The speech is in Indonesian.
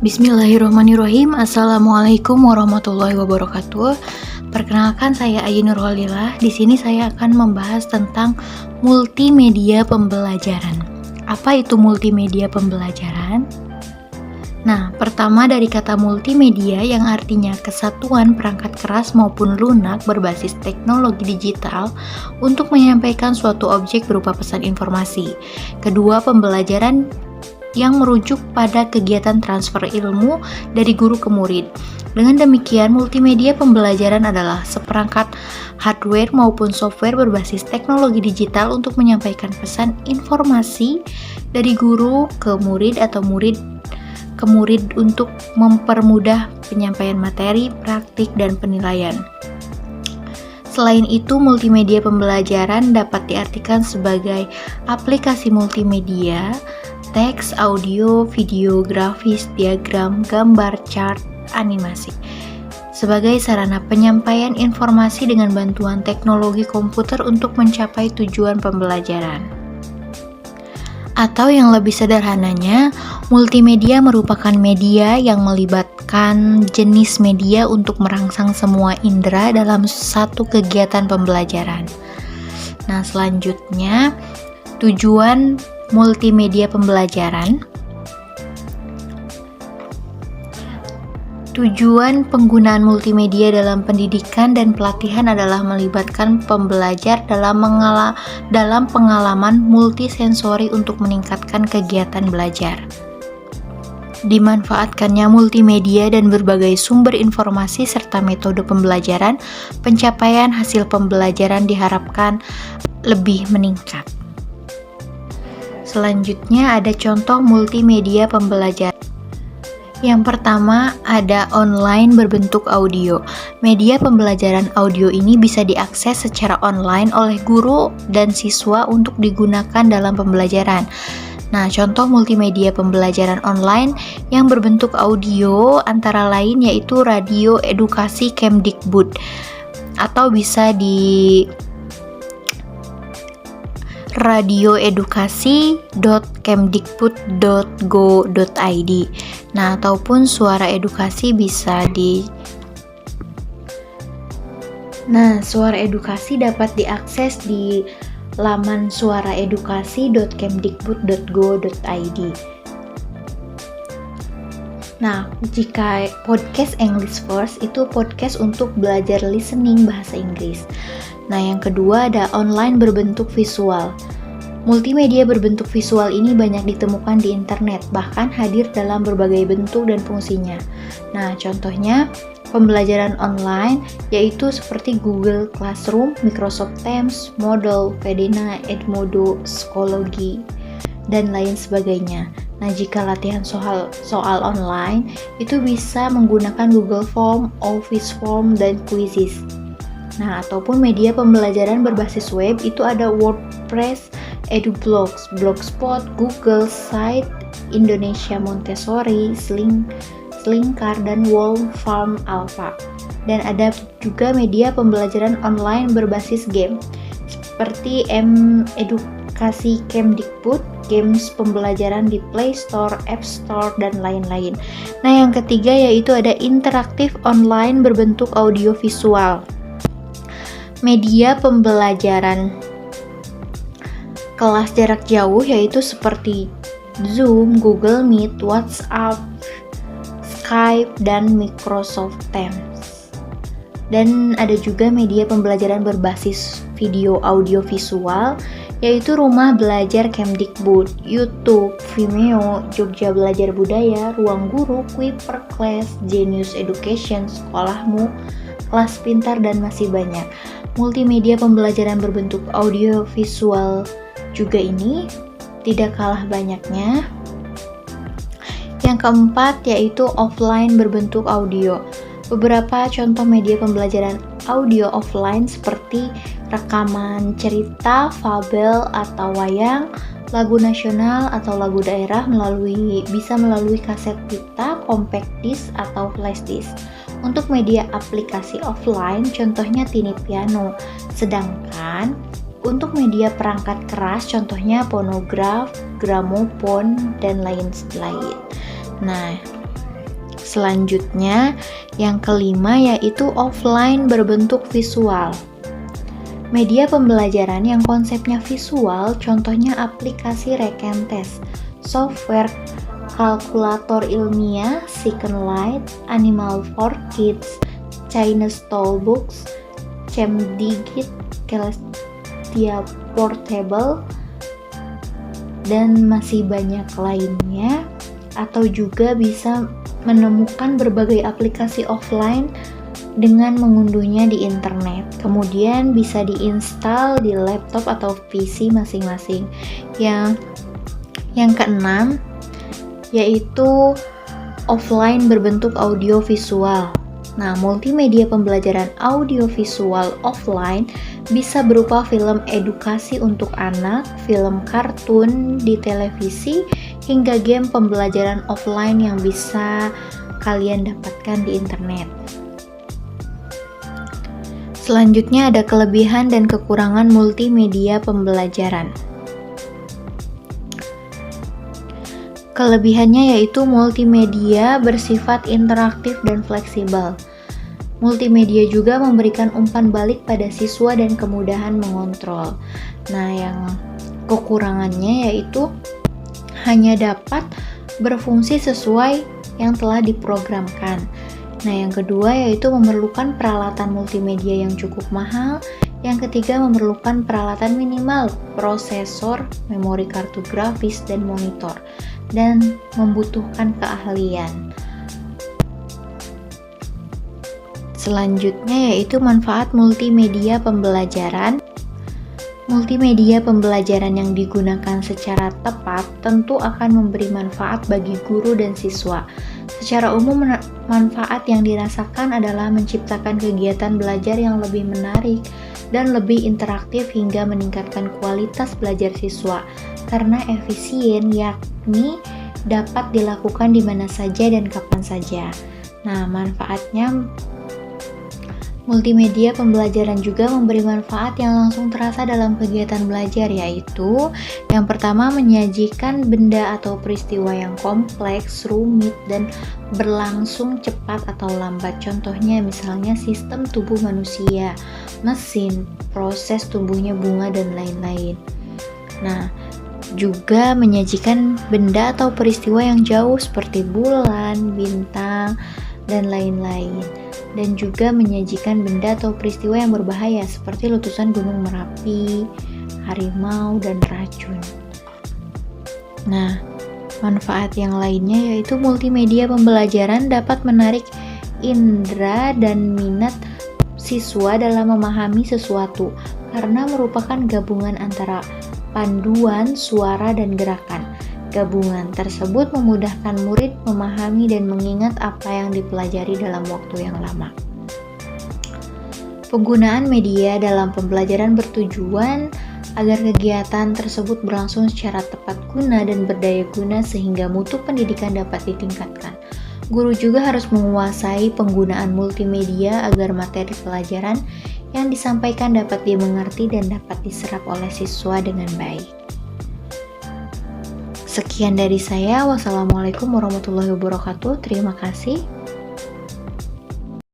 Bismillahirrahmanirrahim. Assalamualaikum warahmatullahi wabarakatuh. Perkenalkan, saya Ayi Nurholilah. Di sini saya akan membahas tentang multimedia pembelajaran. Apa itu multimedia pembelajaran? Nah, pertama dari kata multimedia yang artinya kesatuan perangkat keras maupun lunak berbasis teknologi digital untuk menyampaikan suatu objek berupa pesan informasi. Kedua, pembelajaran yang merujuk pada kegiatan transfer ilmu dari guru ke murid. Dengan demikian, multimedia pembelajaran adalah seperangkat hardware maupun software berbasis teknologi digital untuk menyampaikan pesan informasi dari guru ke murid atau murid ke murid untuk mempermudah penyampaian materi, praktik, dan penilaian. Selain itu, multimedia pembelajaran dapat diartikan sebagai aplikasi multimedia, teks, audio, video, grafis, diagram, gambar, chart, animasi sebagai sarana penyampaian informasi dengan bantuan teknologi komputer untuk mencapai tujuan pembelajaran. Atau yang lebih sederhananya, multimedia merupakan media yang melibatkan jenis media untuk merangsang semua indera dalam satu kegiatan pembelajaran. Nah, selanjutnya tujuan multimedia pembelajaran. Tujuan penggunaan multimedia dalam pendidikan dan pelatihan adalah melibatkan pembelajar dalam pengalaman multisensori untuk meningkatkan kegiatan belajar. Dimanfaatkannya multimedia dan berbagai sumber informasi serta metode pembelajaran, pencapaian hasil pembelajaran diharapkan lebih meningkat. Selanjutnya ada contoh multimedia pembelajaran. Yang pertama ada online berbentuk audio. Media pembelajaran audio ini bisa diakses secara online oleh guru dan siswa untuk digunakan dalam pembelajaran. Nah, contoh multimedia pembelajaran online yang berbentuk audio antara lain yaitu radio edukasi Kemdikbud atau bisa di radioedukasi.kemdikbud.go.id. Nah, ataupun suara edukasi bisa di suara edukasi dapat diakses di laman suaraedukasi.kemdikbud.go.id. Nah, jika podcast English First itu podcast untuk belajar listening bahasa Inggris. Nah, yang kedua ada online berbentuk visual. Multimedia berbentuk visual ini banyak ditemukan di internet, bahkan hadir dalam berbagai bentuk dan fungsinya. Nah, contohnya pembelajaran online yaitu seperti Google Classroom, Microsoft Teams, Moodle, Pedena, Edmodo, Schoology, dan lain sebagainya. Nah, jika latihan soal online itu bisa menggunakan Google Form, Office Form, dan Quizzes. Nah, ataupun media pembelajaran berbasis web itu ada WordPress, EduBlogs, Blogspot, Google Site, Indonesia Montessori, Slinkar, dan Wolfram Alpha. Dan ada juga media pembelajaran online berbasis game seperti Edukasi Kemdikbud, games pembelajaran di Play Store, App Store, dan lain-lain. Nah, yang ketiga yaitu ada interaktif online berbentuk audio visual. Media pembelajaran kelas jarak jauh yaitu seperti Zoom, Google Meet, WhatsApp, Skype, dan Microsoft Teams. Dan ada juga media pembelajaran berbasis video audio visual yaitu Rumah Belajar Kemdikbud, YouTube, Vimeo, Jogja Belajar Budaya, Ruang Guru, Kuiper Class, Genius Education, Sekolahmu, Kelas Pintar, dan masih banyak. Multimedia pembelajaran berbentuk audio visual juga ini tidak kalah banyaknya. Yang keempat yaitu offline berbentuk audio. Beberapa contoh media pembelajaran audio offline seperti rekaman cerita, fabel atau wayang, lagu nasional atau lagu daerah bisa melalui kaset pita, compact disc atau flash disc. Untuk media aplikasi offline contohnya Tiny Piano. Sedangkan untuk media perangkat keras contohnya fonograf, gramofon, dan lain-lain. Nah, Selanjutnya, yang kelima yaitu offline berbentuk visual. Media pembelajaran yang konsepnya visual, contohnya aplikasi Rekentes, software kalkulator ilmiah, Second Light, Animal for Kids, Chinese Toolbox, Cemdigit, Celestia Portable, dan masih banyak lainnya. Atau juga bisa menemukan berbagai aplikasi offline dengan mengunduhnya di internet. Kemudian bisa diinstal di laptop atau PC masing-masing. Yang keenam yaitu offline berbentuk audio visual. Nah, multimedia pembelajaran audiovisual offline bisa berupa film edukasi untuk anak, film kartun di televisi, hingga game pembelajaran offline yang bisa kalian dapatkan di internet. Selanjutnya ada kelebihan dan kekurangan multimedia pembelajaran. Kelebihannya yaitu multimedia bersifat interaktif dan fleksibel. Multimedia juga memberikan umpan balik pada siswa dan kemudahan mengontrol. Nah, yang kekurangannya yaitu hanya dapat berfungsi sesuai yang telah diprogramkan. Nah, yang kedua yaitu memerlukan peralatan multimedia yang cukup mahal. Yang ketiga memerlukan peralatan minimal, prosesor, memori kartu grafis, dan monitor, dan membutuhkan keahlian. Selanjutnya yaitu manfaat multimedia pembelajaran. Multimedia pembelajaran yang digunakan secara tepat tentu akan memberi manfaat bagi guru dan siswa. Secara umum, manfaat yang dirasakan adalah menciptakan kegiatan belajar yang lebih menarik dan lebih interaktif hingga meningkatkan kualitas belajar siswa karena efisien, yakni dapat dilakukan di mana saja dan kapan saja. Nah, manfaatnya multimedia pembelajaran juga memberi manfaat yang langsung terasa dalam kegiatan belajar, yaitu yang pertama menyajikan benda atau peristiwa yang kompleks, rumit, dan berlangsung cepat atau lambat. Contohnya misalnya sistem tubuh manusia, mesin, proses tumbuhnya bunga, dan lain-lain. Nah, juga menyajikan benda atau peristiwa yang jauh seperti bulan, bintang, dan lain-lain. Dan juga menyajikan benda atau peristiwa yang berbahaya seperti letusan gunung Merapi, harimau, dan racun. Nah, manfaat yang lainnya yaitu multimedia pembelajaran dapat menarik indera dan minat siswa dalam memahami sesuatu karena merupakan gabungan antara panduan, suara, dan gerakan. Gabungan tersebut memudahkan murid memahami dan mengingat apa yang dipelajari dalam waktu yang lama. Penggunaan media dalam pembelajaran bertujuan agar kegiatan tersebut berlangsung secara tepat guna dan berdaya guna sehingga mutu pendidikan dapat ditingkatkan. Guru juga harus menguasai penggunaan multimedia agar materi pelajaran yang disampaikan dapat dimengerti dan dapat diserap oleh siswa dengan baik. Sekian dari saya. Wassalamualaikum warahmatullahi wabarakatuh. Terima kasih.